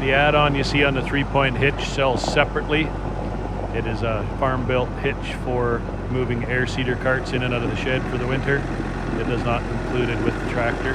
The add-on you see on the 3-point hitch sells separately. It is a farm-built hitch for moving air seeder carts in and out of the shed for the winter. It does not include it with the tractor.